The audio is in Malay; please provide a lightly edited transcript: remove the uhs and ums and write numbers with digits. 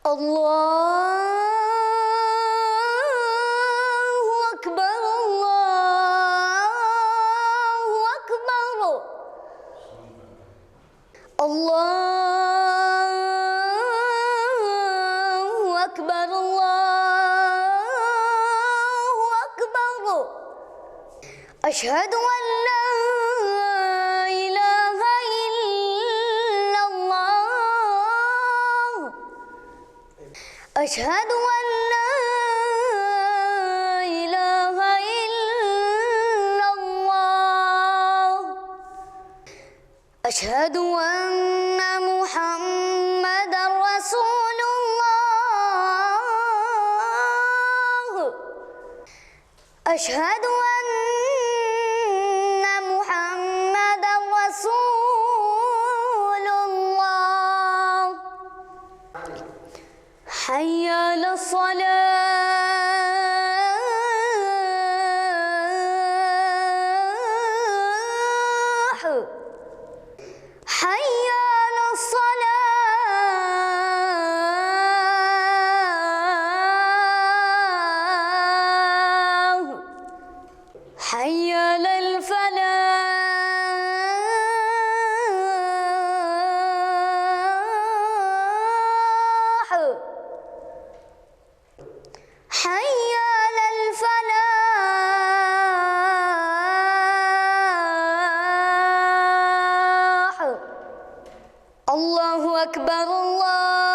Allahu Akbar, Allahu Akbar. Allahu Akbar, Allahu Akbar. Asyhadu an la ilaha illallah. Asyhadu an la ilaha illallah. Asyhadu anna Muhammadar Rasulullah. Asyhadu anna Muhammadar Rasulullah. Hayya 'alas salah. Hayya 'alas salah. Hayya 'alal falah. Hayya 'alal falah. Allahu Akbar, Allah.